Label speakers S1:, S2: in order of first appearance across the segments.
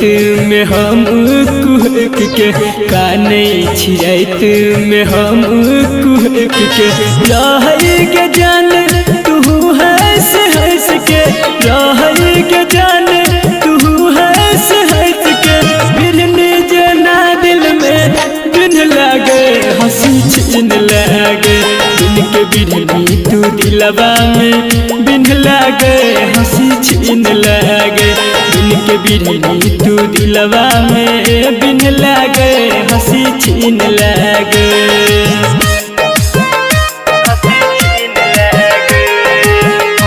S1: में हम कुहक के काने छिरैत में हम कुहक के रह के जान तू हंस हंस के रह के जान तू हंस हंस के बिरने जना दिल में बिन लागे हंसी छीन लागे बिन के बिरनी तू दिलवा में बिन लागे हंसी छीन लागे बिन के बिरनी तू दिलवा में बिन लागे हंसी छीन लागे।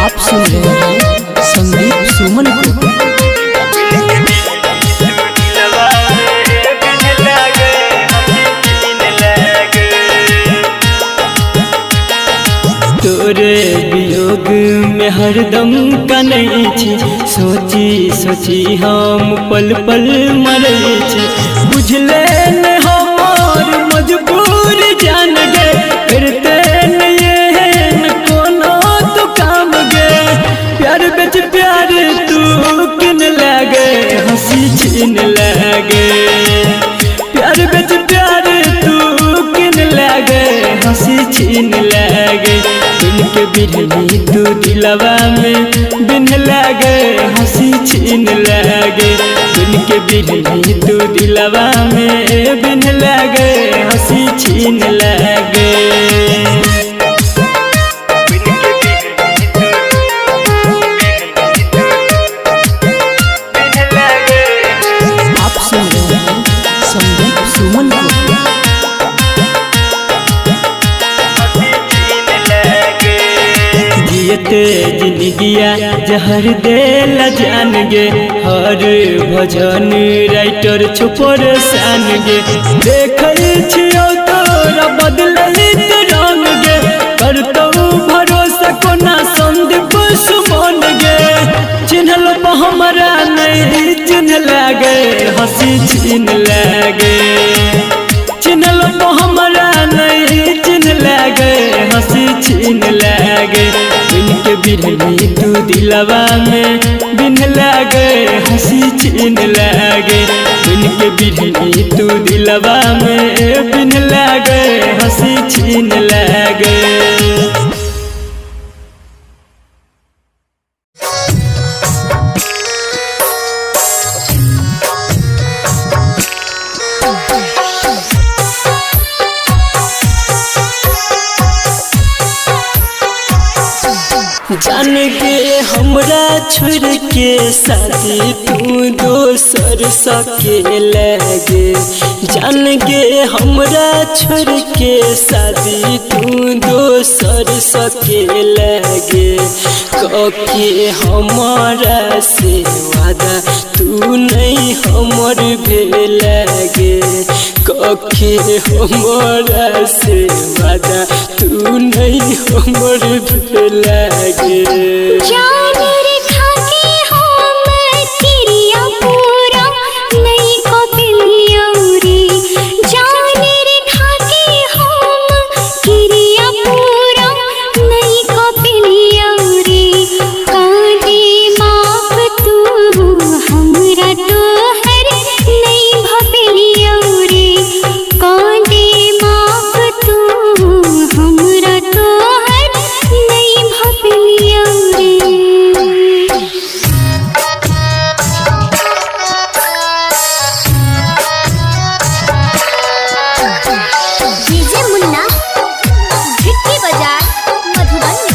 S2: आप सुन रहे हैं संदीप सुमन को।
S1: तोरे वियोग में हरदम कनै छी सोची सोची हम पल पल मरै छी बुझले न हमर मजबूर जान गे करते न ये कोनो तो काम गे प्यार बेच प्यार तू किन लागे हंसी छीन लागे प्यार बेच प्यार तू किन लागे हंसी छीन लागे बिन के बिरनी तू दिलवा में बिन लागे हंसी छीन लागे बिन के बिरनी तू दिलवा में बिन लागे हंसी छीन लागे।
S2: आप सुन रहे हैं संदीप सुमन को।
S1: जियते जिंदगिया जहर देला जान गे हर भजन राइटर छुपर सान गे देखै छियौ तोरा बदलैत रंग गे करतौ भरोसा कोना संदीप सुमन गे चिन्हल हमरा नहीं चिन्ह लागे हंसी छीन लागे चिन्हल हमरा नहीं चिन्ह लागे हंसी छीन लागे बिन के बिरनी तू दिलवा में बिन लागे हंसी छीन लागे बिन के बिरनी तू दिलवा में बिन लागे हंसी छीन लागे। जान के हमरा छोड़ के शादी तू दोसर सके लगे जान के हमरा छोड़ के शादी तू दोसर सके लगे कके हमारा से वादा तू नहीं हमर भेलगे कके हमारा से वादा तू नहीं हमर भेलगे।
S3: जान रे खाके हम तिरिया पूरा नहीं कपिलिया रे जान रे खाके हम तिरिया पूरा नहीं कपिलिया रे कांदे माफ तू हमरा तोहर नहीं भपिलिया रे कांदे माफ तू हमरा तोहर नहीं भपिलिया रे। डीजे मुन्ना भिट्टी बाजार मधुबनी।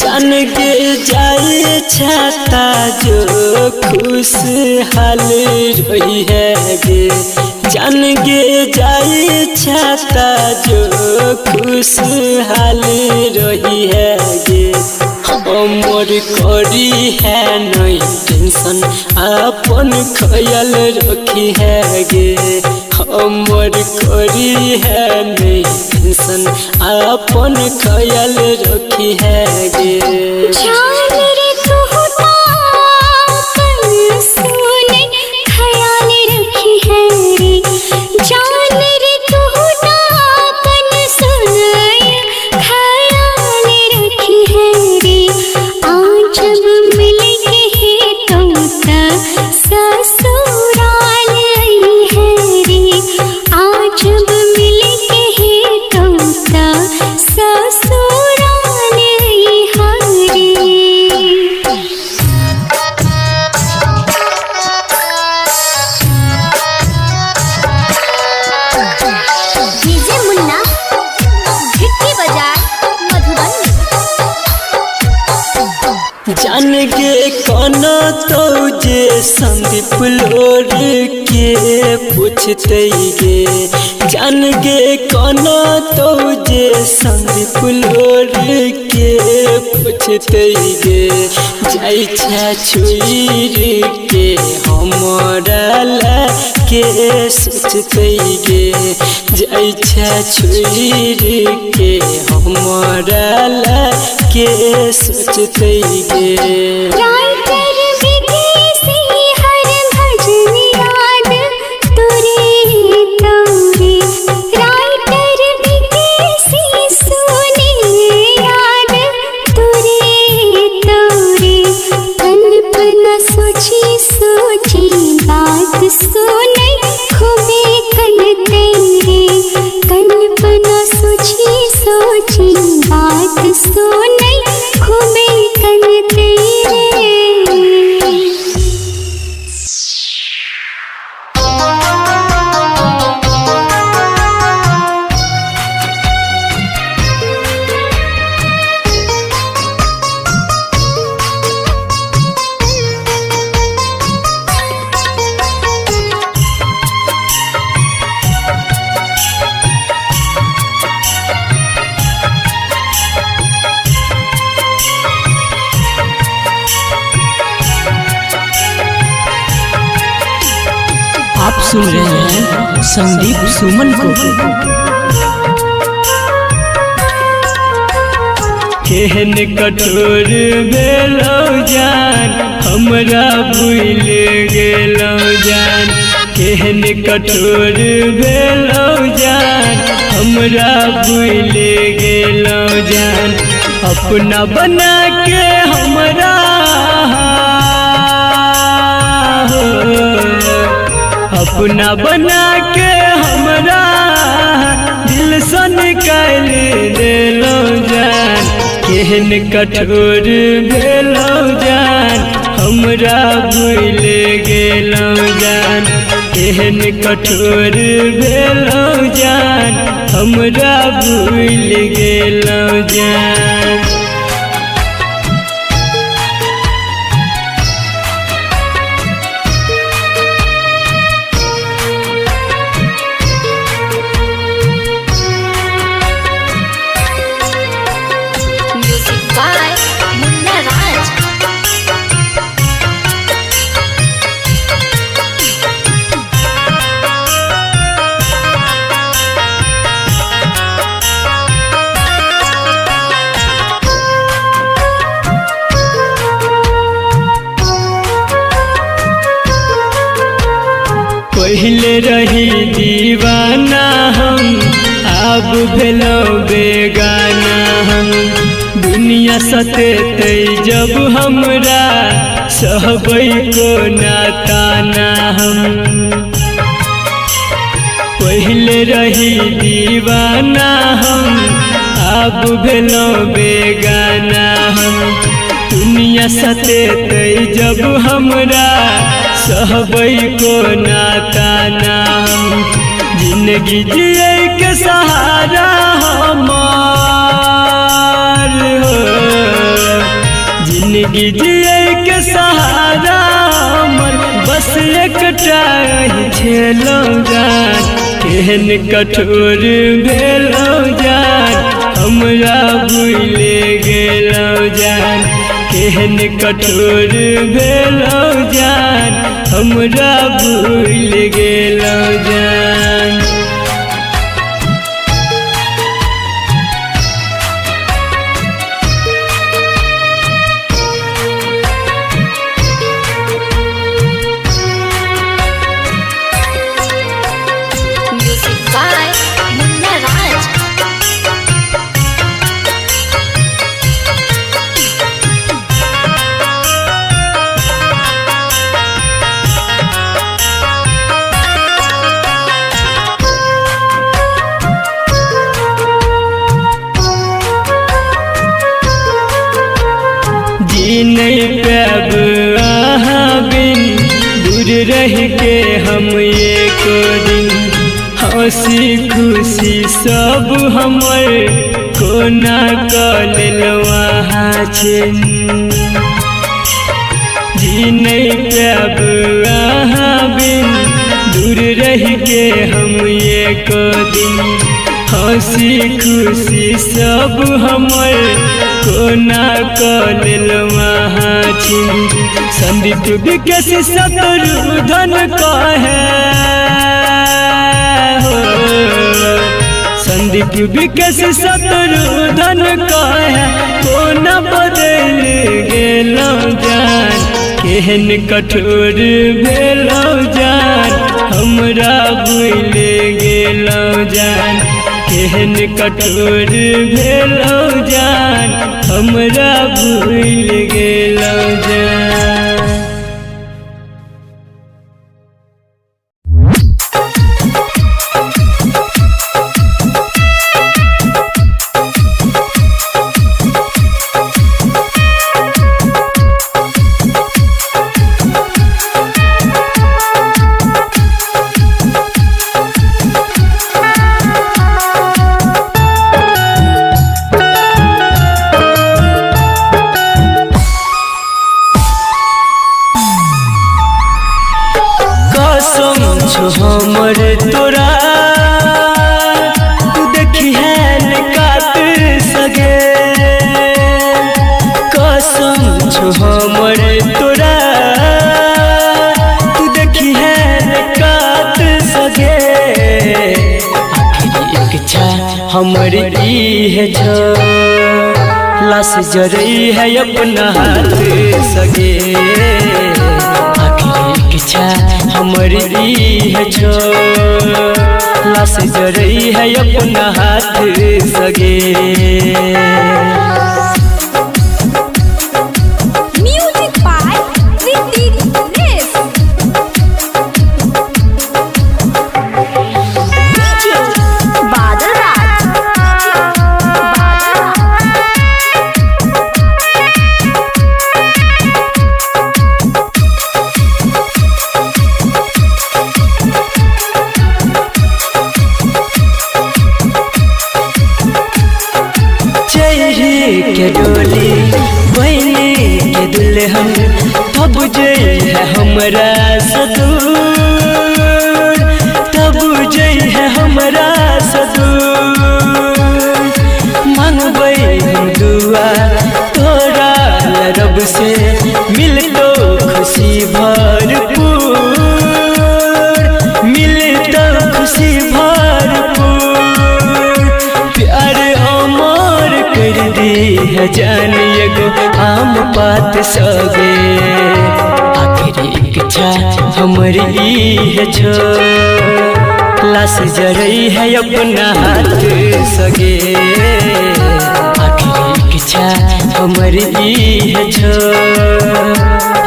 S1: जान के जाए छाता जो खुशहाल रही है गे जान के जाए छाता जो खुशहाल रही है गे हमर करी है नहीं टेंशन अपन ख्याल रखी है गे हमर करी है नहीं टेंशन अपन ख्याल रखी है गे।
S3: जान रे तू अपन सुने ख्याल रखी है रे जान रे तू अपन सुने ख्याल रखी है रे आज जब मिलेंगे तो
S1: जान गे कौन तो जे संदीप लोर के पूछते गे जान गे कौन तो जे संदीप लोर के पूछते गे जाई छा छुरी के हमरा ला के सोचते गे जाई छा छुरी के हमरा ला के सोचते गे
S3: राइटर विदेशी हर भजन याद तुरे तोरे राइटर विदेशी सुने याद तुरे तोरे कल्पना सोची सोची बात सुने खूबे कल तेरे कल्पना सोची सोची बात सुने खूबे कल तेरे
S2: आप सुन रहे हैं संदीप सुमन को।
S1: केहन कठोर भेलो जान हमरा भूल गेलो जान केहन कठोर भेलो जान हमरा भूल गेलो जान अपना बना के हमरा अपना बना के हमरा दिल से निकाल देलो जान केहन कठोर भेलो जान हमरा भूल गेलो जान केहन कठोर भेलो जान हमरा भूल गेलो जान
S3: म्यूजिक बाय मुन्ना राज
S1: पहले रही दीवाना हम अब भेलो बेगाना हम दुनिया सतेते जब हमरा सहबै को नाताना हम पहले रही दीवाना हम अब भेलो बेगाना हम दुनिया सतेते जब हमरा सहबै को नाताना हम जिंदगी जिए के सहारा हमार हो जिंदगी जिए के सहारा हमर बस एकटा छेलो जान केहन कठोर भेलो जान हमरा भूल गेलो जान केहन कठोर भेलो जान हमरा भूल गेलो जान
S3: म्यूजिक बाय मुन्ना राज
S1: जी नहीं पाब अहाँ बिन दूर रह के हम एक दिन हंसी खुशी सब हमर कोना कऽ लेलहुँ अहाँ छिन जी नहीं पाब अहाँ बिन, दूर रह के हम एक दिन। हंसी खुशी सब हमर कोना कल महाचिन। संदीप विकास शत्रुधन कहे हो, संदीप विकास शत्रुधन कहे कोना बदल गेलौ जान। केहन कठोर भेलौ जान, हमरा भूल गेलौ जान। केहन कठोर भेलौ जान, हमरा भूल गेलौ जान। हमर तोरा तू देखिहन काट सगे। कसम छो हमर तोरा तू देखिहन काट सगे। आखिर इच्छा हमर इहे छो, लाश जरई है अपना हाथ सगे। आखिर इच्छा हमर इहे छो, लाश जरई है अपना हाथ सगे।
S3: Music by Ritik Res. DJ Badal Raj.
S1: के डोली बहनी के दुल्हन तब जई है हमरा सदूर। तब जई है हमरा सदूर। मांगबै हम दुआ तोरा रब से, मिलतो खुशी भरपूर। मिलतो खुशी भरपूर। प्यार अमर कर दी है जान एगो आम बात सगे। आखिर इच्छा हमर इहे छो, लाश जरई है अपना हाथ सगे। आखिर इच्छा हमर इहे छो,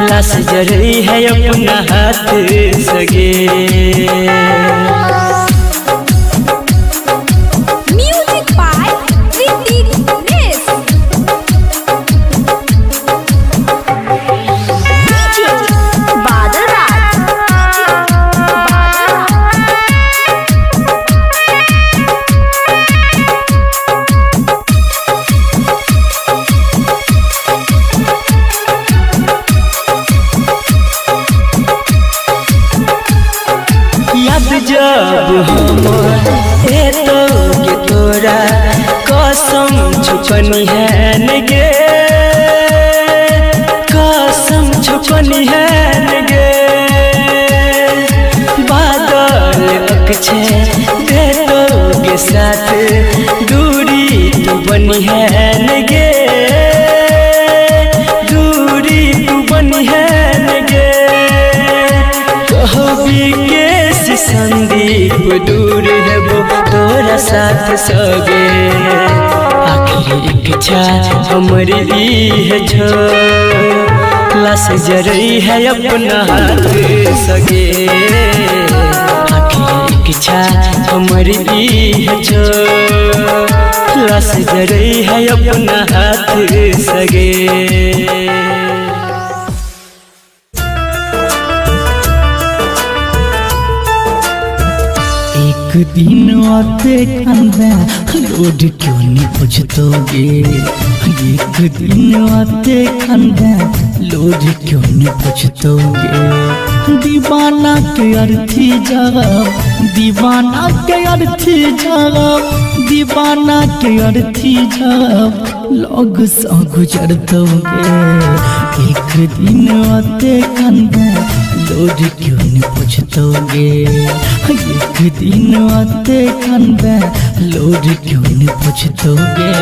S1: लाश जरई है अपना हाथ सगे।
S3: Music by Ritik Res. DJ Badal Raj.
S1: याद जब हमर एतो के तोरा कसम छुपनी है नगे। कसम छुपनी है नगे। बादल अकछे देतो के साथ दूरी तू बनी है नगे। दूरी तू बनी है नगे। कहबी के संदीप दूर है वो तोरा साथ सगे। आखिर इच्छा हमर इहे छो, लाश जरई है अपना हाथ सगे। आखिर इच्छा हमर इहे छो, लाश जरई है अपना हाथ सगे।
S2: एक दिन आते खाना लोड क्यों नहीं पूछतोगे। एक दिन आते खाना
S1: लोग क्यों न पूछतोगे। दीवाना के अर्थी जवाब, दीवाना के अर्थी जवाब, दीवाना के अर्थी जवाब लोग सा गुजरतोगे। एक दिन आते कंधे लोग क्यों न पूछतोगे। एक दिन आते कंधे लोग क्यों न पूछतोगे।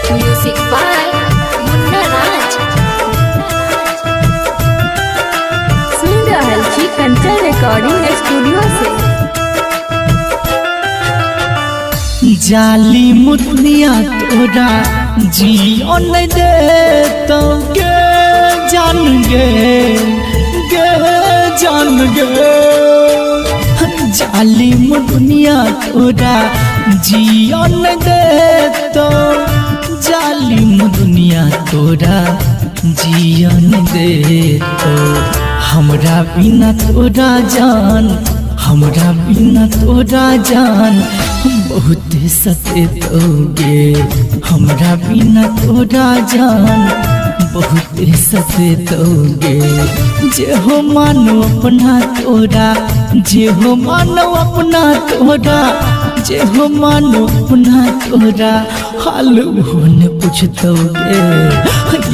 S3: म्यूजिक बाय मुन्ना राज। सुन रहल छी कंचन रिकॉर्डिंग स्टूडियो से।
S1: जाली मुतनिया तोरा जियो न दे तो गे जान गे जान गे। जाली मुतनिया तोरा जियो न दे तो, जाली दुनिया तोरा जियन दे तो। हमरा बिना तोरा जान, हमरा बिना तोरा जान बहुत सतेतोगे। हमरा बिना तोरा जान बहुत सतेतोगे। जे हो मानो अपना तोरा, जे हो मानो अपना तोरा, जे हो मानो अपना तोरा हाल वो न पूछतोगे।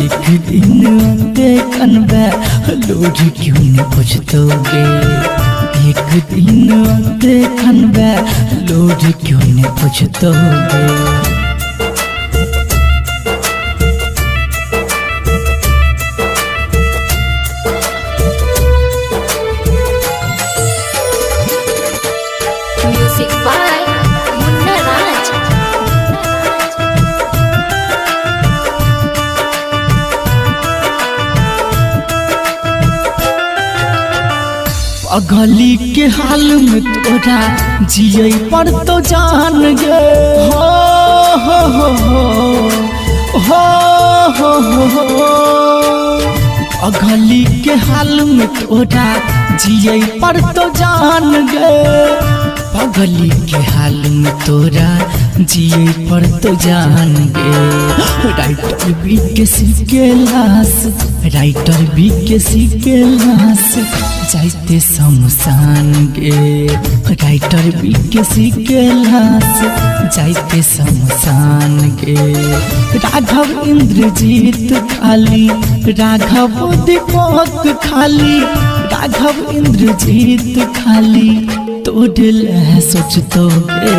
S1: एक दिन आते कनबे लोग क्यों न पूछतोगे। एक दिन आते कनबे लोग क्यों न पूछतोगे।
S3: म्यूजिक बाय मुन्ना राज।
S1: अगली के हाल में तोरा जिये पर तो जान गे। हो हो हो हो हो हो हो। अगली के हाल में तोरा जिये पर तो जान गे। पगली के हाल में तोरा जिये पर तो जान गे। राइटर भी किसी के लाश, राइटर भी किसी के लाश जाते शमशान गे। राइटर भी किसी के लाश जाते शमशान गे। राघव इंद्रजीत खाली, राघव दीपक खाली, राघव इंद्रजीत खाली तोड़ल सोचतोगे।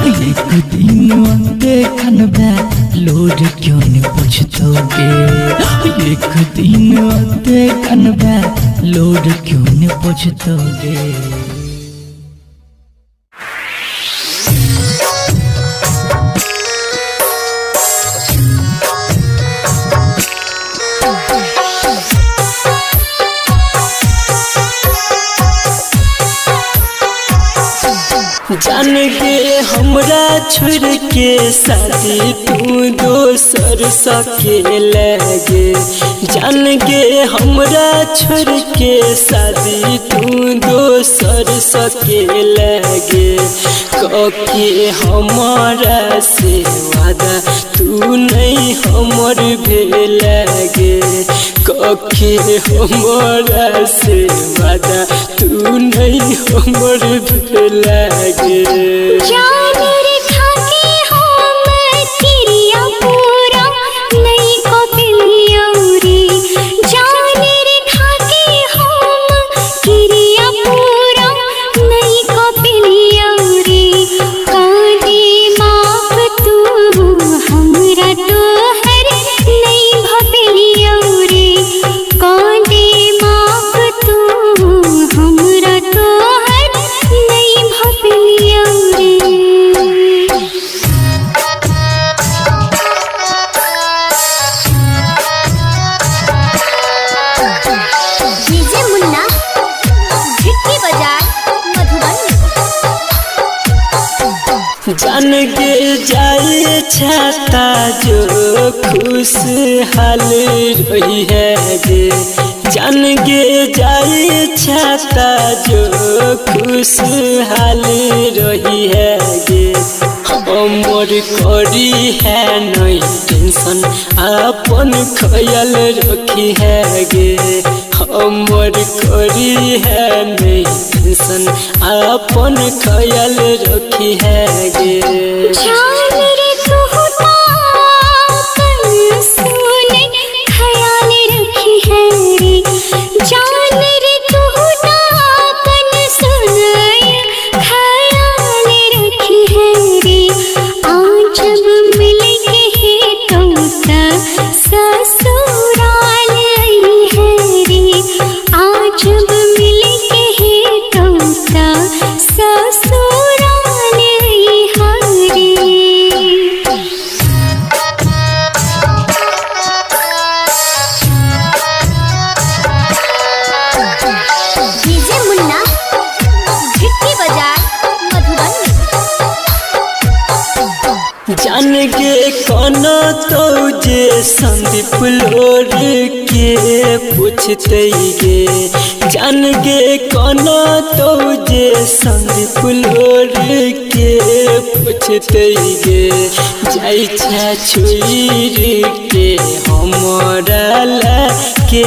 S1: एक दिन आते कनबे लोग क्यों न पूछतोगे। एक दिन आते कनबे लोग क्यों न पूछतोगे। जान गे हमरा छोड़ के शादी तू दोसर सके लगे। जान गे हमरा छोड़ के शादी तू दोसर सके लगे। कके हमारा से वादा तू नहीं हमर भेलगे। कके हमारा से वादा तू नहीं हमर भेलगे।
S3: जान रे खाके हम किरिया पूरा नहीं को पिलियौरी। जान रे खाके हम किरिया पूरा नहीं को पिलियौरी। कांदे माफ तू हमरा तोहर नहीं भपिलियौरी। कांदे माफ तू हमरा तोहर नहीं भपिलियौरी। डीजे मुन्ना भिट्टी बाजार मधुबनी।
S1: जान के जाए छाता जो खुशहाल रही है गे। जान गे जाए छाता जो खुशहाल रही है गे हमर करी है नहीं टेंशन अपन ख्याल रखी है गे हमर करी है नहीं टेंशन अपन ख्याल रखी है गे जान गे कौन तो जे संदीप लोर के पूछते गे जान गे कौन तो जे संदीप लोर के पूछते गे जाई छा छुरी के हमरा ला के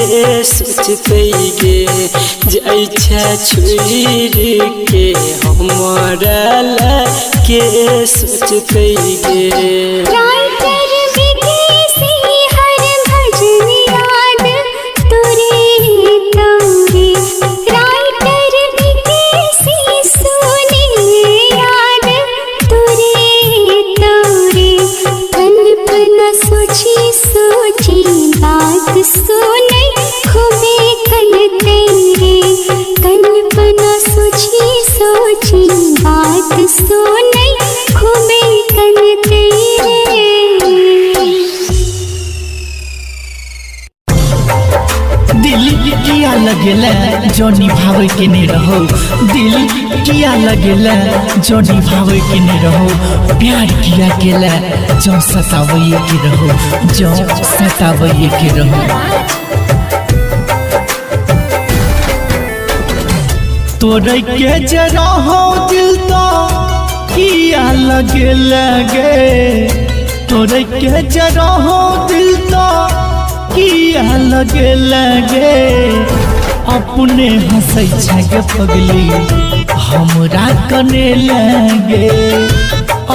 S1: सोचते गे जाई छा छुरी के हमरा ला के सोचते गे
S2: लगेला जो निभावे के नहीं रहो दिल किया लगेला जो निभावे के नहीं रहो प्यार किया गेला जो सतावे के रहो जो सतावे के रहो तोरे के जरा हो दिल तो किया लगेला गे तोरे के जरा हो दिल तो किया लगे अपने हंसै छे पगली हमरा कने लगे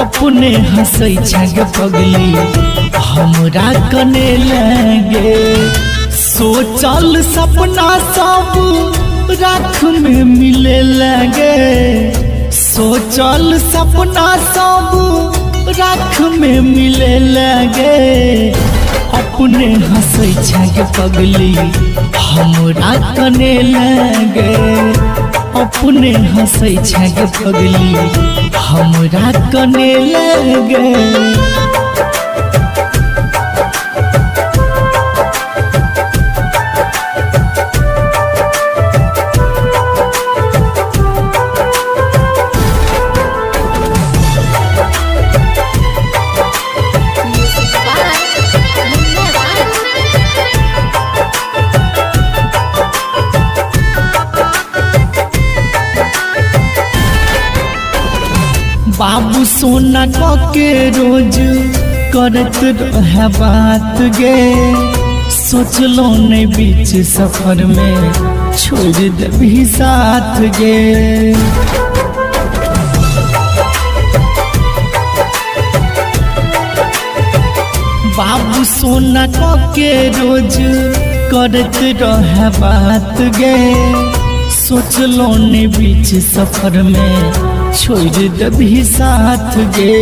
S2: अपने हंसै छे पगली हमरा कने लगे सोचल सपना सब राख में मिले लगे सोचल सपना सब राख में मिले लगे अपने हंसै छे पगली हमरा कने लगे अपने हंसै छे पगली हमरा कने लगे बाबू सोना के रोज करत रहे बात गे सोचलो नहीं बीच सफर में छोड़ देबी साथ गे बाबू सोना के रोज करत रहे बात गे सोचलो नहीं बीच सफर में छोड़ देबी साथ गे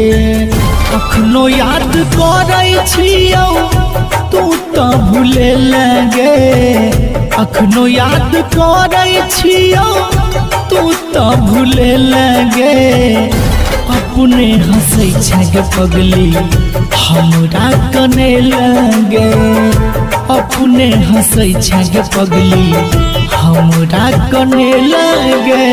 S2: अखनो याद करै छियौ तू तो भूले लगे अखनो याद करै छियौ तू तो भूले लगे अपने हंसै छे पगली हमरा कने लगे अपने हंसै छे पगली हमरा कने लगे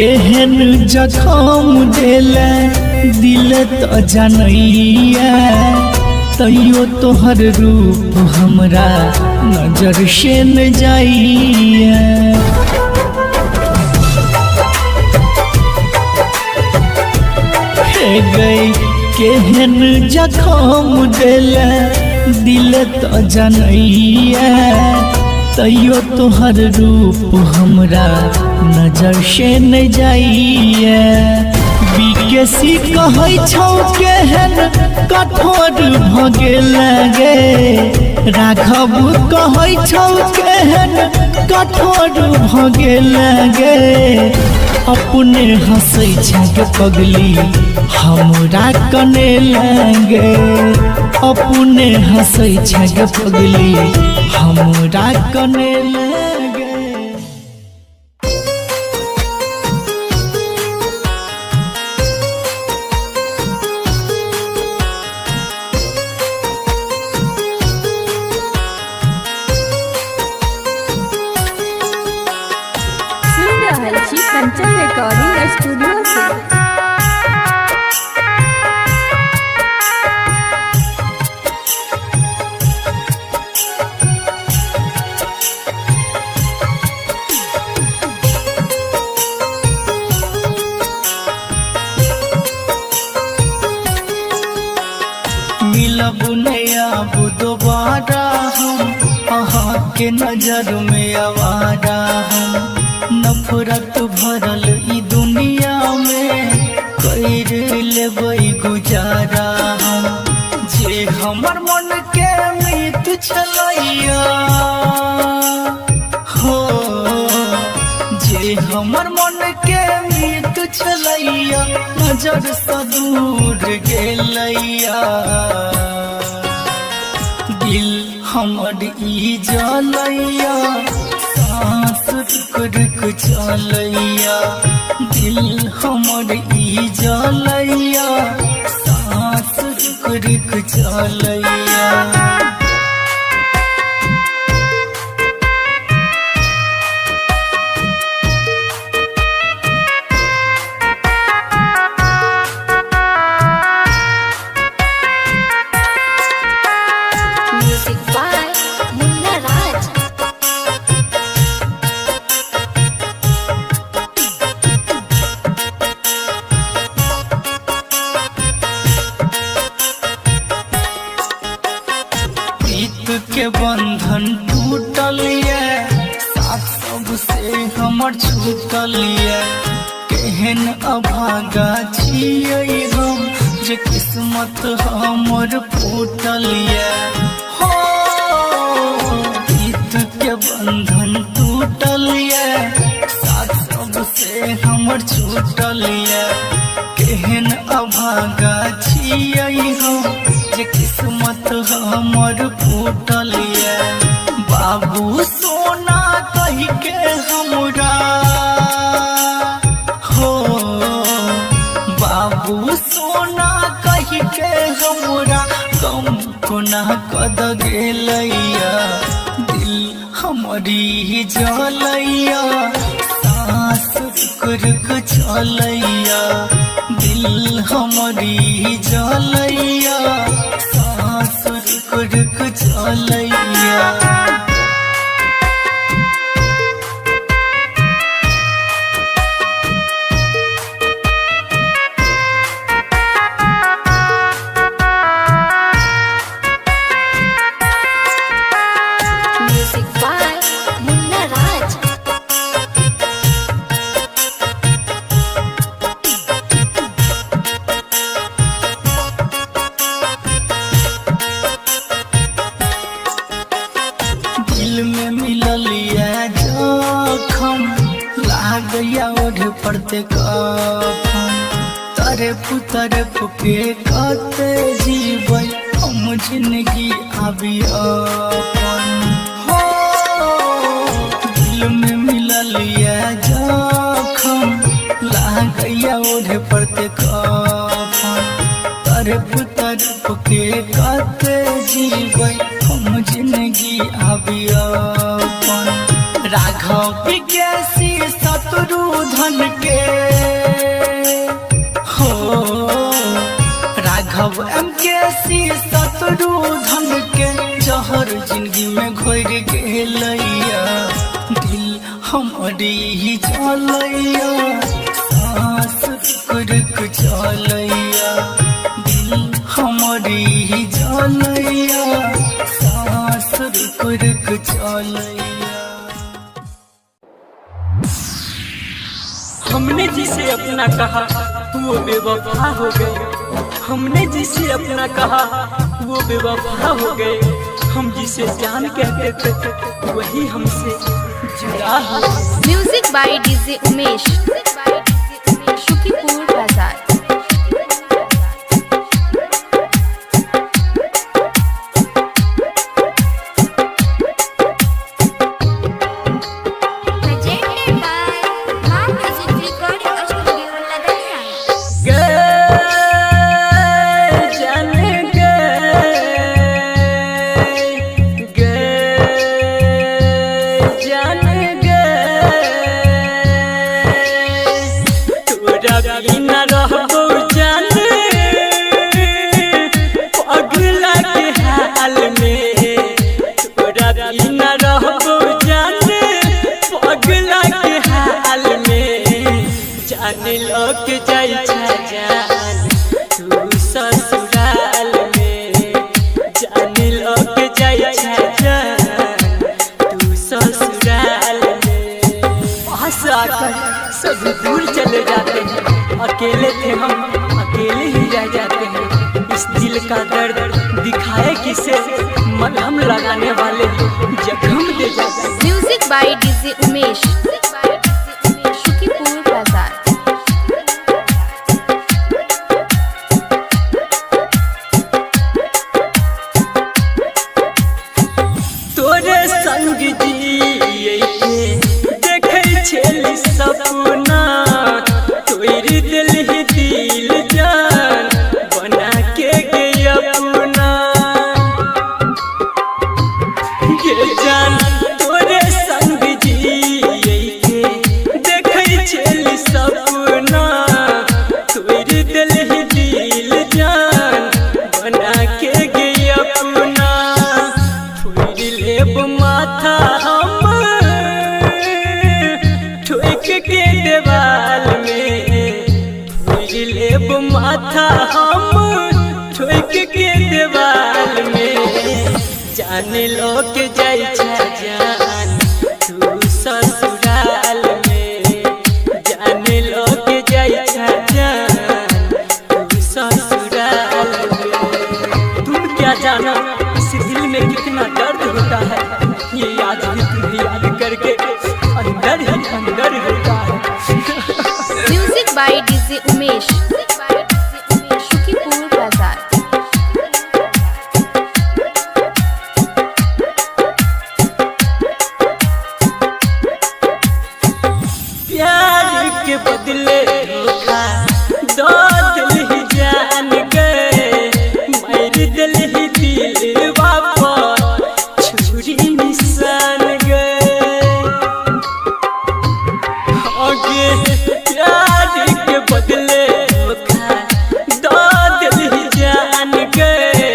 S2: केहन जखम देले दिल तो जनैया तैयो तोहर रूप हमरा नजर से न जाइया हे गई केहन जखम देले दिल तो जनैया तैयो तोहर रूप हमरा नजर से न जाइए बिकेसी कहै छौ केहन कठोर भगे लगे राघव कहै छौ केहन कठोर भगे लगे अपने हंसै छै पगली हमरा कने लगे अपने हंसै छै पगली हमरा कने लगे
S3: सुन रहल छी कंचन रिकॉर्डिंग स्टूडियो से।
S2: मिलब नया दोबारा हम अहाँ के नजर में आवारा हम नफरत भरल ई दुनिया में कर लेबै गुजारा हम जे हमर मन के मीत छलैया हो जे हमर मन के मीत छलैया नजर से दूर गेलैया दिल हमर ई जलैया सांस रुक रुक चलैया दिल हमर ई जलैया सांस रुक रुक चलैया
S4: Music by Munna Raj.
S2: प्रीत के बंधन टूटल ये साथ सबसे हमर छूटल ये केहन अभागा छियै हम जे किस्मत हमर फूटल ये हो प्रीत के बंधन टूटल ये साथ सबसे हमर छूटल ये केहन अभागा छियै हम जे किस्मत हमर फूटल ये बाबू सोना कह के हमरा हो बाबू सोना कह के हमरा कम कोना कद गेलैया दिल हमारी जलैया सांस रुक रुक चलैया दिल हमारी जलैया सांस रुक रुक चलैया
S4: Music by Munna Raj.
S2: दिल में मिलल ये जखम लागया ओढ़ पड़ते कफन तरफ के कते जीबै हम जिंदगी आबी अपन हो दिल में मिलल ये जखम लागया ओढ़ पड़ते कफन तरफ के कते जीबै हम जिंदगी आबी अपन राघव विकेसी सतु शत्रुधन के हो राघव MKC शत्रुधन के जहर जिंदगी में घोर गेलैया दिल हमारी ही जलैया सांस रुक चलैया दिल हमारी ही जलैया सांस रुक चलैया।
S1: हमने जिसे अपना कहा वो बेवफा हो गए, हमने जिसे अपना कहा वो बेवफा हो गए, हम जिसे जान कहते थे वही हमसे जुदा हो गए।
S3: Music by DJ Umesh, Shukipur Bazar.
S4: Presented by Maa Music Recording Studio, Ladania.
S1: लोग जाई जान तू ससुराल में, जान लोग जाई जान तू ससुराल में। पास आकर सब दूर चले जाते हैं, अकेले थे हम अकेले ही रह जाते हैं। इस दिल का दर्द दिखाए किसे, मलहम लगाने वाले जख्म दे जाते हैं।
S3: Music by DJ Umesh, Shukipur Bazar.
S1: सपना तोरी दिल ही दिल जान बना के गया अपना, ये जान तोरे संग जिए देखे छेली सपना तोरी दिल ही दिल जान बना के गया अपना। थोड़ी लेब माथा के देवाल में, लेब माथा हम ठोक के देवाल में। जान लोग जाई जान तू ससुराल में, जान लोग जाई जान तू ससुराल में। तुम क्या जाना इस दिल में कितना दर्द होता है, ये आज भी तुम्हें याद करके अंदर ही अंदर होता है।
S3: Music by DJ Umesh, Shukipur Bazar.
S1: प्यार के बदले धोखा दो दिल ही जान गए, मार दिल ही दिल वापस छुरी निशान गए। प्यार के बदले धोखा दो दिल ही जान गए,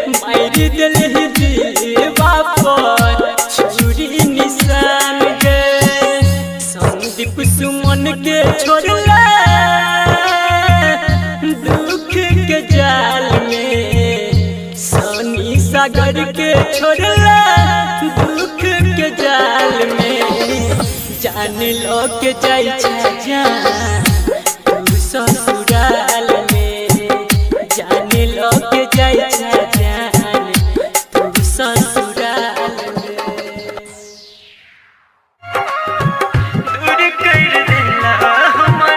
S1: मार दिल ही दिल वापस छुरी निशान गए। संदीप सुमन के छोड़ला दुख के जाल में, सोनी सागर के छोड़ला दुख के जाल में। जान लोग जाई जान तू ससुराल में, जान लोग जाई जान तू ससुराल में। दूर कर देला हमर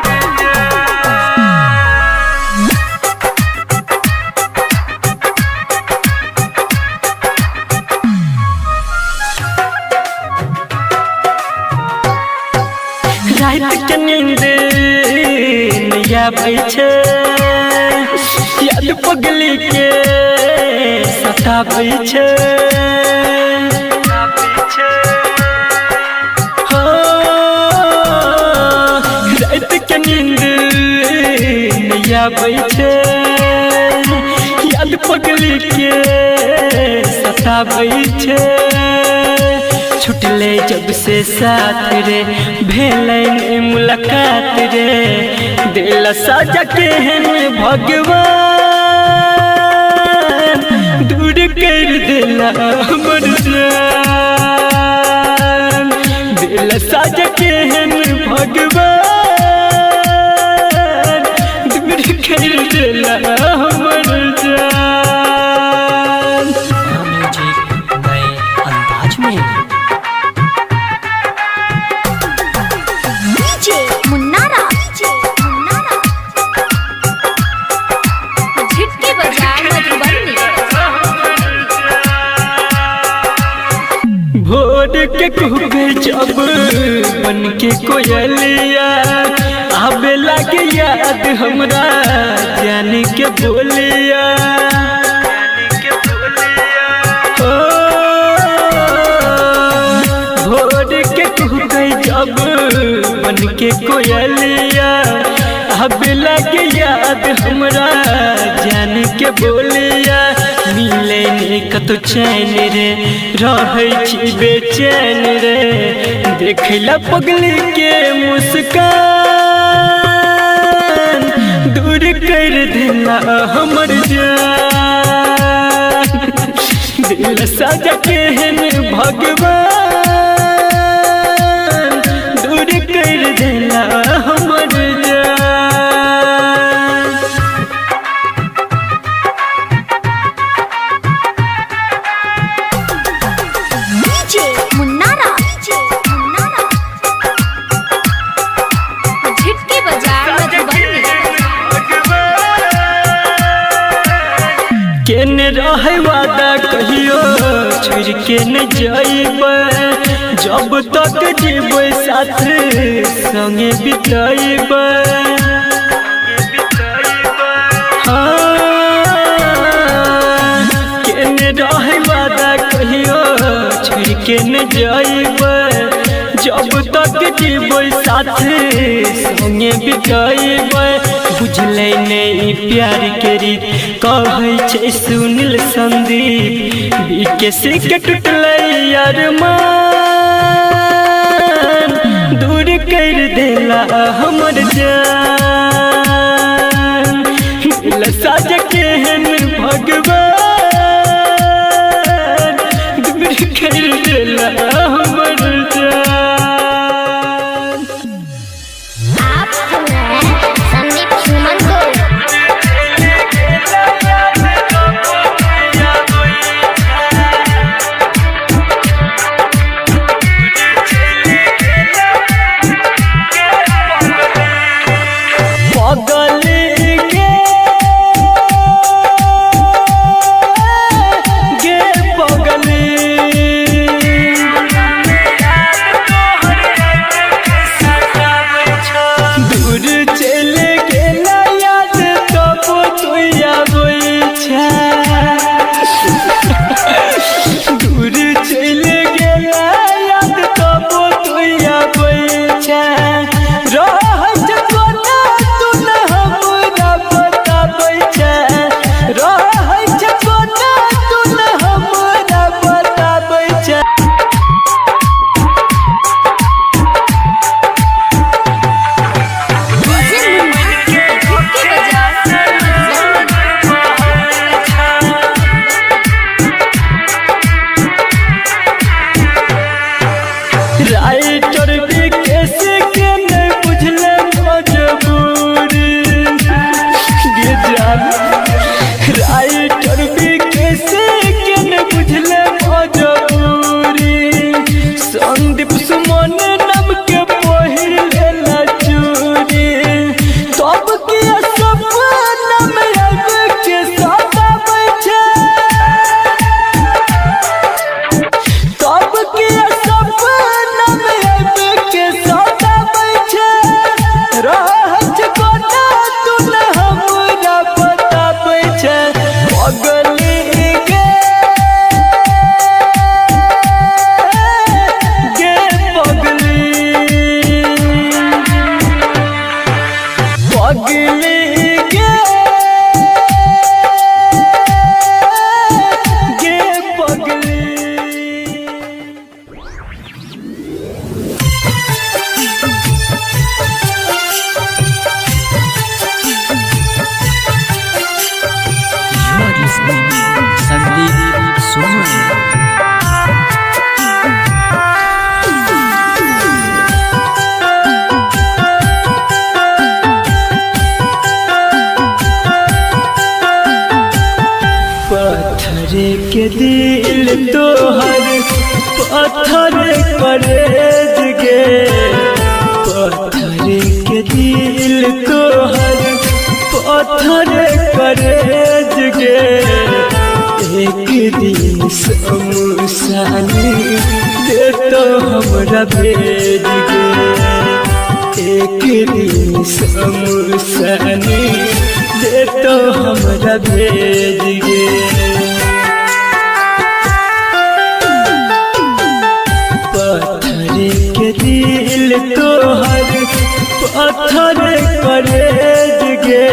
S1: रात के नींद नया भई छे, याद पगली के सताबै छे। हो जाबै छै याद पगली के सताबै छै छुटले जब से साथ रे भेलै ने मुलाकात रे दिल साजा केहन भगवान दूर कर देला हमर जान दिल साजा केहन भगवान दूर कर देला हमर जान।
S5: म्यूजिक नए अंदाज में
S4: डीजे मुन्नारा झिटके बजाए मधुबनी।
S1: भोर के कुबे जब बन के कोयलिया आबे लागे याद हमरा जान के बोलिया ओ भोर के कुबे जब बन के कोयलिया आबे लागे याद हमरा जान के बोलिया मिले ने कतो चैन रे रहै छी बेचैन रे देखला पगली के मुस्कान दूर कर देला हमर जान दिल साजा केहन भगवान दूर कर देला हमर जान।
S4: डीजे मुन्नारा झिटके बजाए मधुबनी।
S1: केने रहे वादा कहियो छोड़ के न जाइबे जब तक जीबै साथ संगे बिताइबे केने रहे वादा कहियो छोड़ के न जाइबे जब तक जीबै साथ संगे बिताइबे बुझले नहीं प्यार के रीत कहै छै सुनील संदीप बीकेसी के टूटले अरमान दूर कर देला हमर जान दिल साजा केहन भगवान दूर कर देला हमर जान।
S4: आप सुन रहे हैं संदीप सुमन को।
S1: के दिल तोहर पत्थर करेज गे, पत्थर के दिल तोहर पत्थर करेज गे। एक दिन शमशानी दे तो हमरा भेज गे, एक दिन शमशानी दे तो हमरा भेज गे। पत्थर के दिल तोहर पत्थर करेज गे,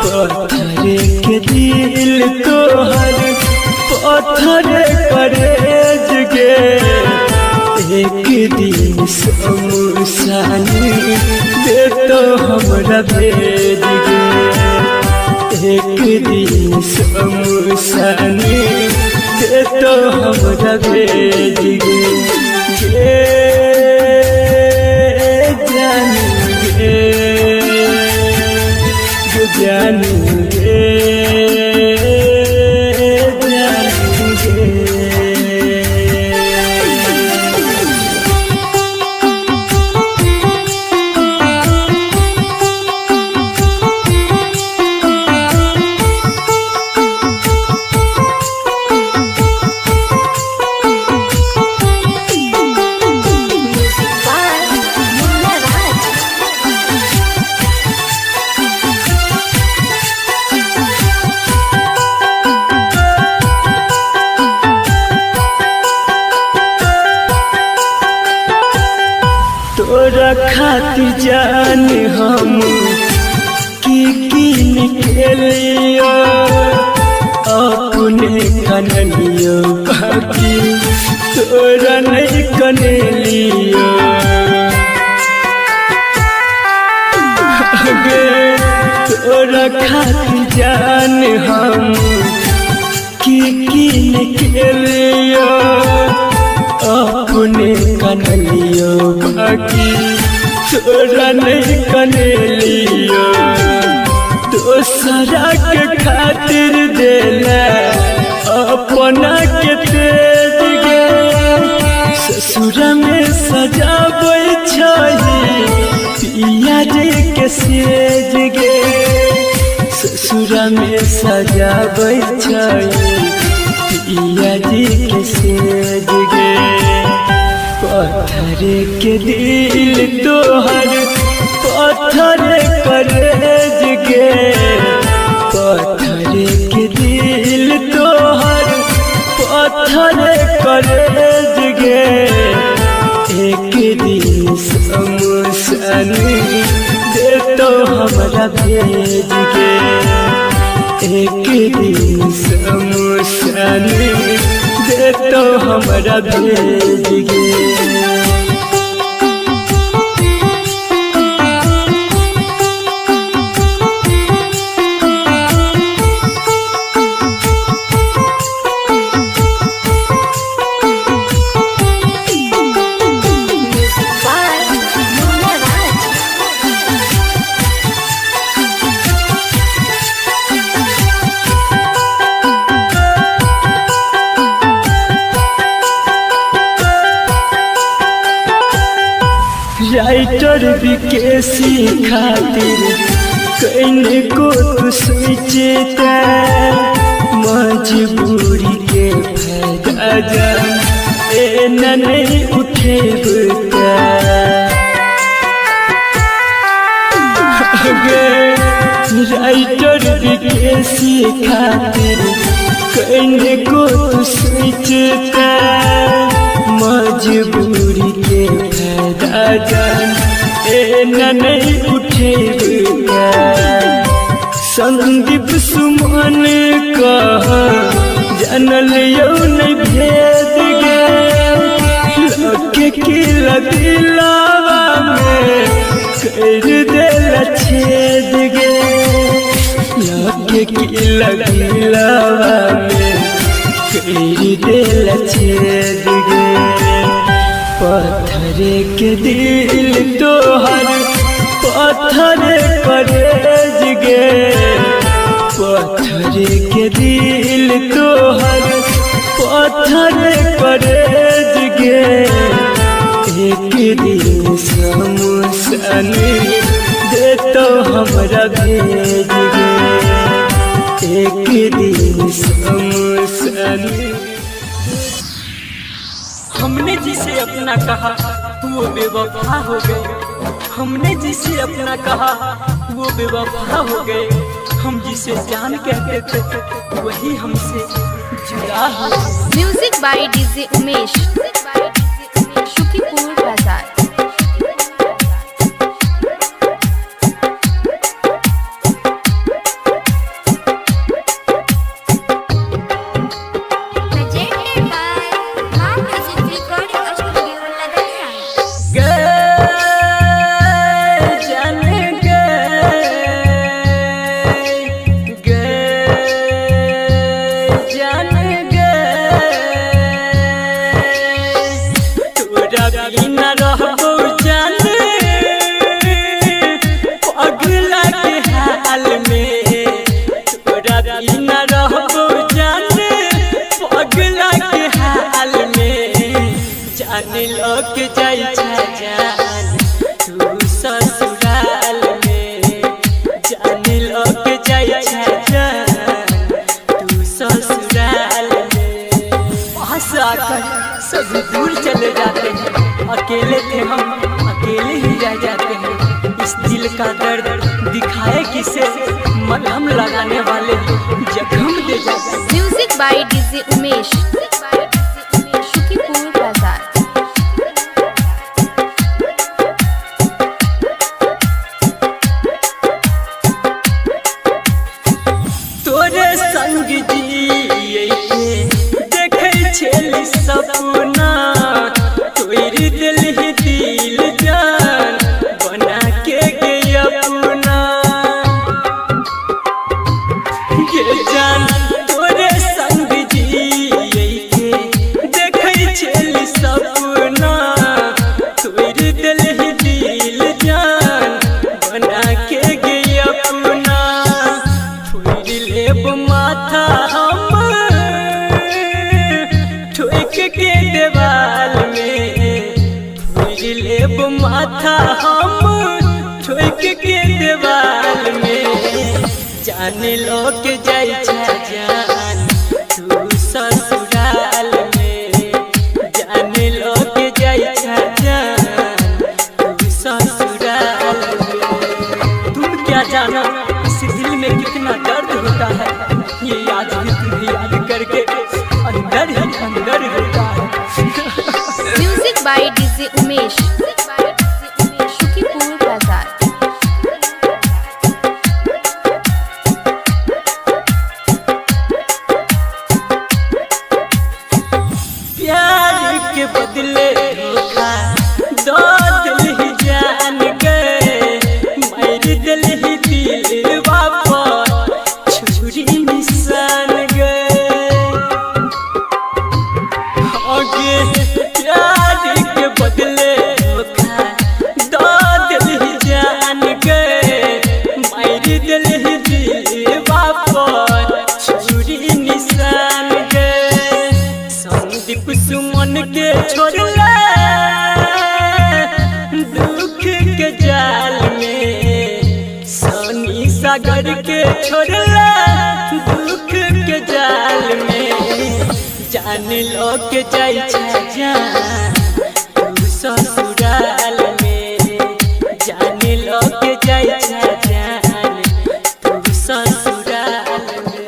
S1: पत्थर के दिल तोहर पत्थर करेज गे। एक दिन शमशानी दे तो हमरा भेज गे, एक दिन शमशानी दे तो हमरा भेज गे। जानेंगे तोरा खातिर जान हम की निकलियो, अपने कनलियो बाकी तोरा नहीं कनलियो गे। तोरा खातिर जान हम की निकलियो, अपने कनलियो बाकी तोरा नहीं कनलियो। दोसरा के खातिर देला अपना के तेज गे, ससुर में सजाबै छही पिया जी के सेज गे, ससुर में सजाबै छही पिया जी के सेज गे। पत्थर के दिल तोहर पत्थर करेज गे, पत्थर के दिल तोहर पत्थर करेज गे। एक दिन शमशानी दे तो हमरा भेज गे, एक दिन शमशानी दे तो हमरा भेज गे। राइटर विकेसी खातिर कहीं को तू सोचता, मजबूरी के फायदा जान ए नहीं उठेबता गे। राइटर विकेसी खातिर कहीं को तू सोचता, मजबूरी के फायदा जान ए नहीं उठेगा। संदीप सुमन कह जानल यौ नहीं भेद गे, लगे की दिलावा में कर देला छेद गे, लगे की दिलावा में कर देला छेद गे। पत्थर के दिल तोहर पत्थर करेज गे, पत्थर के दिल तोहर पत्थर करेज गे एक दिन शमशान दे तो हमरा भेज गे एक दिन शमशान। हमने जिसे अपना कहा वो बेवफा हो गए, हमने जिसे अपना कहा वो बेवफा हो गए, हम जिसे जान कहते थे वही हमसे जुदा हो।
S3: Music by DJ Umesh, Shukipur Bazar.
S4: presented by Maa Music Recording Studio, Ladania.
S1: जाने लोग जाई जान तू ससुराल में, जाने लोग जाई जान तू ससुराल में। पास आकर सब दूर चले जाते हैं, अकेले थे हम अकेले ही रह जाते हैं। इस दिल का दर्द दिखाए किसे, मलहम लगाने वाले जख्म दे जाते हैं।
S3: Music by DJ Umesh, Shukipur Bazar.
S1: तोरे संग जिए देखे छेली सपना, तोरी दिल ही दिल जान बना के गई अपना। ये जान तोरे संग जिए देखे छेली सपना, तोरी दिल ही दिल जान बना के गई अपना। लेब माथा हम ठोक के देवाल में, लेब माथा हम ठोक के देवाल में। जाने लोग जाई जान तू ससुराल में, जाने लोग जाई जान तू ससुराल में। तुम क्या जाना इस दिल में कितना दर्द होता है, ये याद भी तुम्हें याद करके अंदर ही अंदर होता है।
S3: Music by DJ Umesh, Shukipur Bazar.
S1: प्यार के बदले धोखा दो दिल ही जान गए, मेरे दिल ही दिल वापस छुरी निशान गए। आगे प्यार के बदले धोखा दो दिल ही जान गए, मेरे दिल ही दिल वापस छुरी निशान गए। संदीप सुमन के छोड़ला दुख के जाल में, सोनी सागर के छोड़ला दुख के जाल में। जान लोग जाई जान तू ससुराल में, जान लोग जाई जान तू ससुराल में।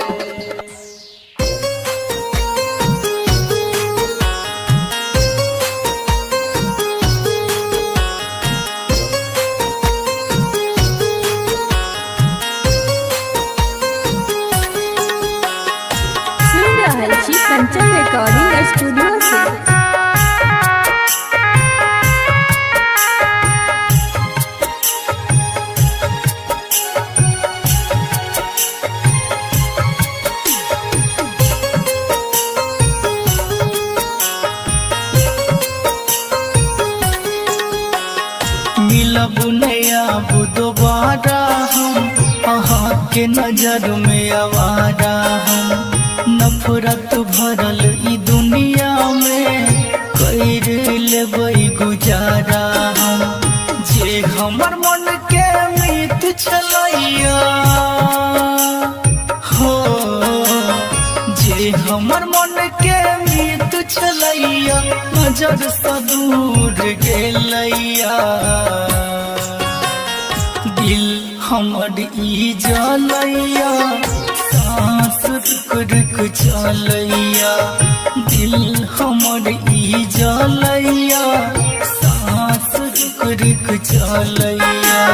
S3: सुन रहल छी कंचन रिकॉर्डिंग स्टूडियो से।
S2: मिलब नया दोबारा हम अहाँ के नजर में आवारा हम, नफरत भरल ई दुनिया में कर लेबै गुजारा हम। जे हमर मन के मीत छलैया हो, जे हमर मन के मीत छलैया नजर सँ दूर गेलैया। दिल हमर ई जलैया, सांस रुक रुक चलैया। दिल हमर ई जलैया, सांस रुक रुक चलैया।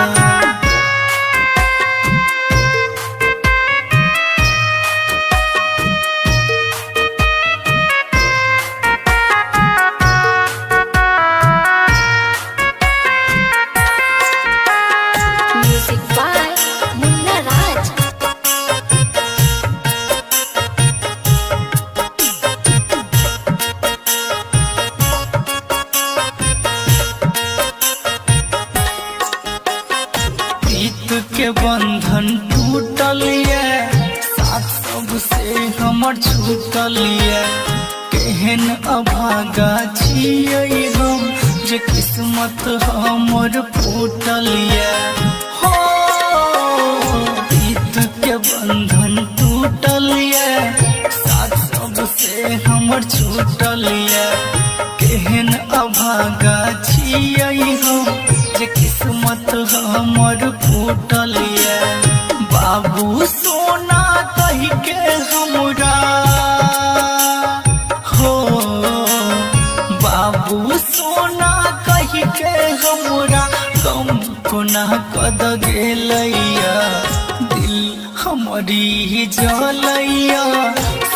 S4: Music by Munna Raj.
S2: प्रीत के बंधन टूटल ये, साथ सबसे हमर छूटल ये। केहन अभागा छियै हम, जे किस्मत हमर फूटल ये। हो प्रीत के बंधन टूटल ये, साथ सबसे हमर छूटल ये। केहन अभागा छियै हम, जे किस्मत हमर फूटल ये। बाबू सोना कहि के हमरा हो, बाबू सोना कहि के हमरा गम कोना कद गेलैया। दिल हमरी जलैया,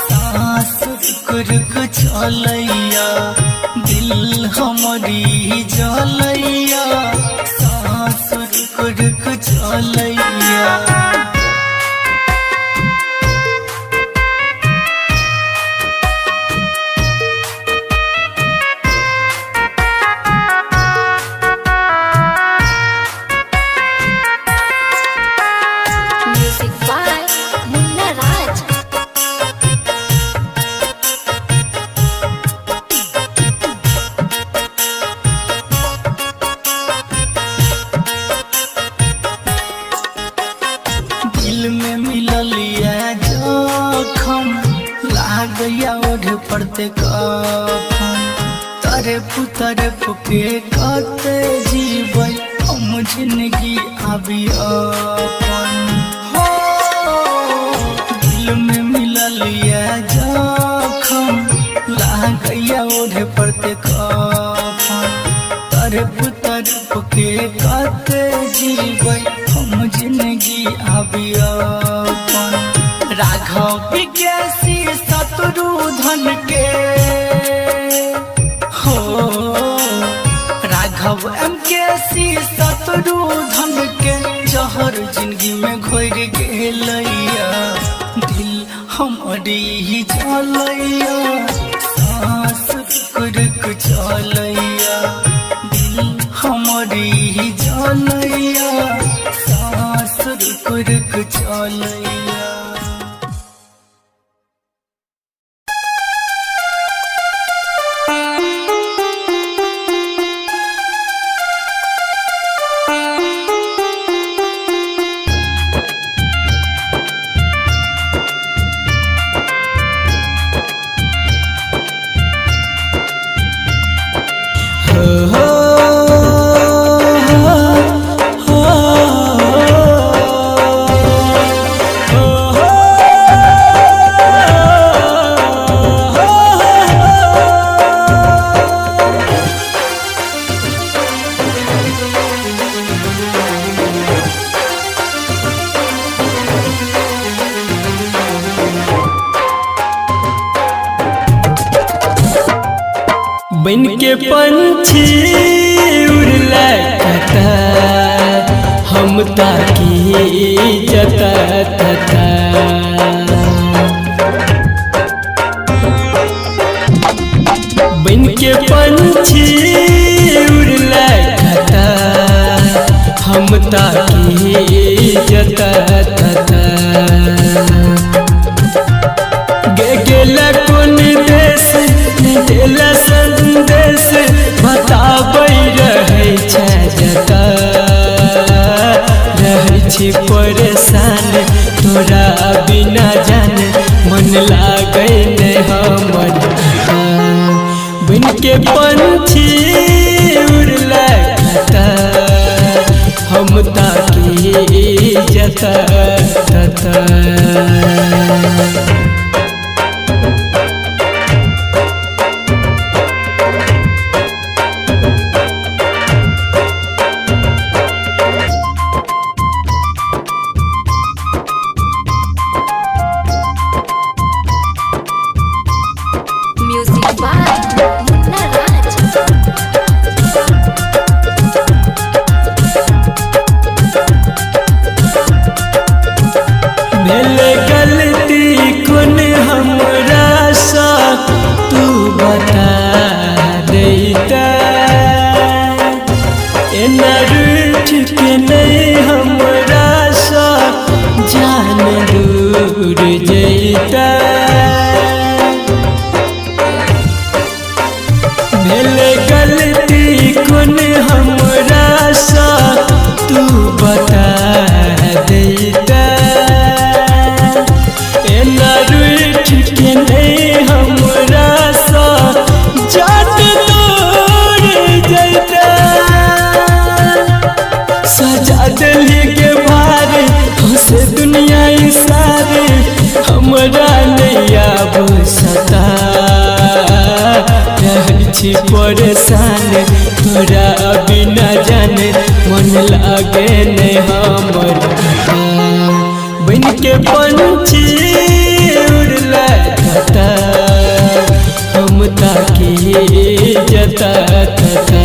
S2: सांस रुक रुक चलैया। दिल हमरी जलैया, सांस रुक रुक चलैया।
S4: Music by Munna Raj.
S2: दिल में मिलल ये जखम, लागैया ओढ़ पड़ते कफन। तरफ के कते जीबै हम जिंदगी आबी अपन। हो दिल में मिलल ये जखम, लागैया ओढ़ पड़ते कफन। तरफ के कते जीबै हम जिंदगी आबी अपन। राघव विज्ञासी शत्रुधन के हो, राघव MKC शत्रुधन के जहर जिंदगी में घोर गेलैया। दिल हमरी जलैया, सांस रुक रुक चलैया। दिल हमरी जलैया, सांस रुक रुक चलैया।
S1: बन के पंछी उड़ला कता, हम ताकी जता तता। बन के पंछी उड़ला कता, हम ताकी जता के पंछी उड़ला हम ताकी जता तता।
S4: Music by Munna Raj.
S1: भेल गलती कौन हमरा सा तू बता देता। एना रूठ के नहीं हमरा सा जान दूर जैता। भेल गलती कौन हमरा सा तू बता देता। एना रूठ के नहीं हमरा सा जान दूर जैता। सजा दिली के भारे हंसे दुनिया सारे हमरा नैया बसता। छी परेशान तोरा बिना जाने मन लागे ने हमर बन के पंछी उड़ला हम ताकी जता तता।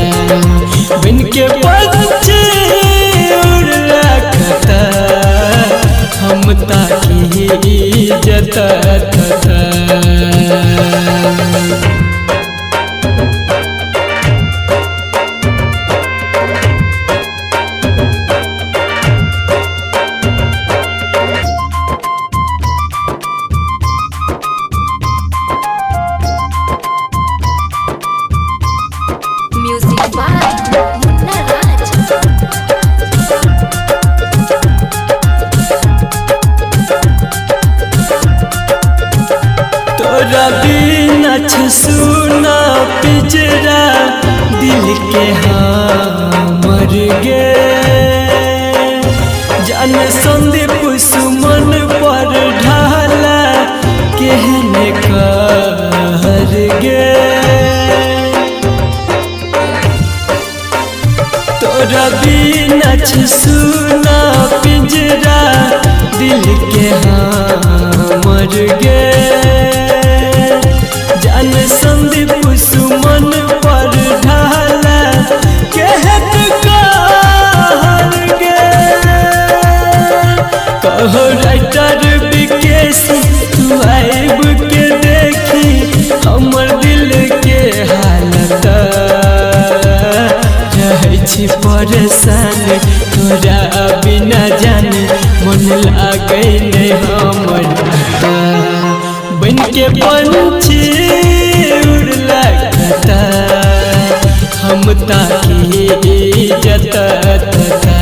S1: बन के पंछी उड़ला हम ताकी जता तता।
S4: Music by Munna Raj.
S1: तोरा बिना सुना पिजरा दिल के हमर गे। जान संदीप सुमन पर ढाला केहने कहर गे। तोरा बिना सुना पिंजरा दिल के हमर गे। जान संदीप सुमन पर ढाला कहत कहर गे। कहो राइटर विकेश तू आइब के देखी हमर दिल के हालत। छी परेशान तोरा बिना जाने मन लागे ने हमर बन के पंछी उड़ला हम ताकी जता तता।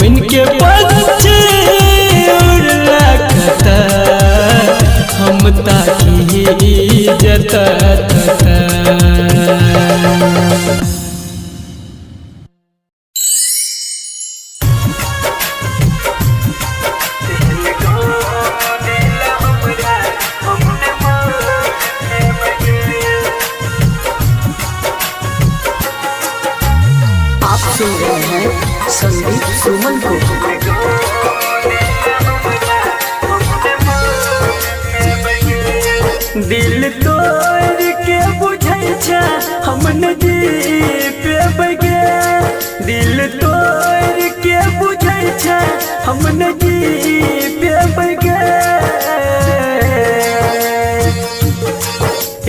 S1: बन के पंछी उड़ला हम ताकी जता तता।
S5: आप सुन रहे हैं संदीप सुमन को।
S1: दिल तोड़ के बुझै छै हम नदी पे बगे। दिल तोड़ के बुझै छै हम नदी पे बगे।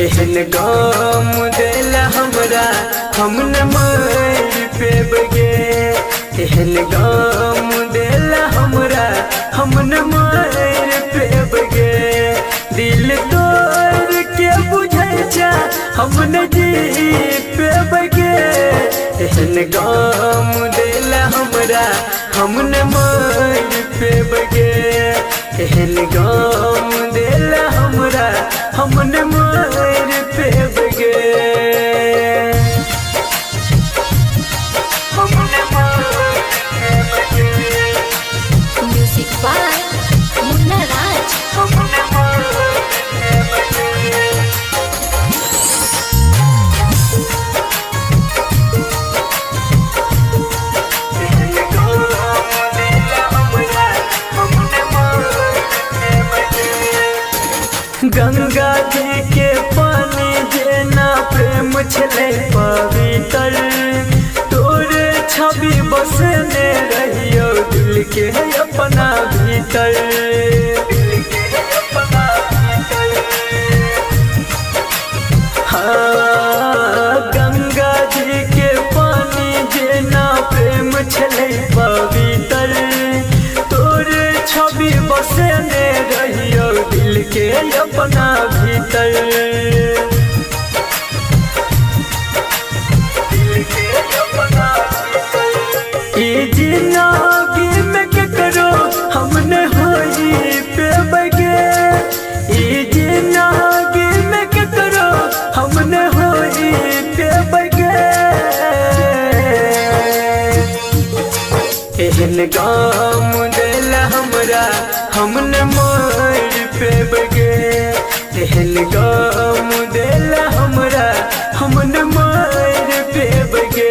S1: एहन गाम दिल हमरा हम न मर पे बगे। एहन गाम दिल हमरा हम न मर पे बगे। दिल तोड़ के बुझै छै हम नदी पे बगे। एहन गाम दिल हमरा हम न मर पे बगे। एहन गाम दिल हमरा हम न मर पे बगे। भीतर, हाँ गंगा जी के पानी जेना प्रेम छलै पवित्र, तोरे छवि बसेने रहियो दिल के अपना भीतर। जिंदगी में के करो हमने होई पे बगे, जिंदगी में के करो हमने होई पे बगे, एहन गाम देला हमरा हमने मोर पे बगे, एहन गाम देला हमरा हमने मोर पे बगे।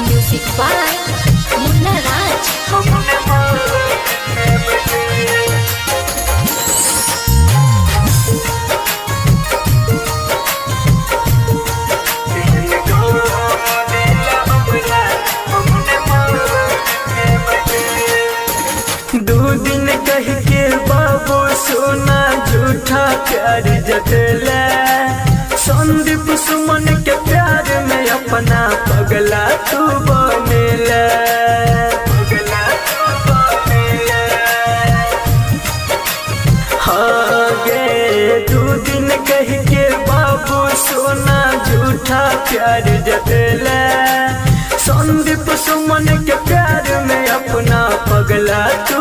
S4: म्यूजिक बाय मुन्ना राज।
S1: दो दिन कह के बाबू सोना झूठा प्यार जतला, संदीप सुमन के प्यार में अपना पगला तू बनेला, हाँ गे दो दिन कह के बाबू सोना झूठा प्यार जतला, संदीप सुमन के प्यार में अपना पगला तू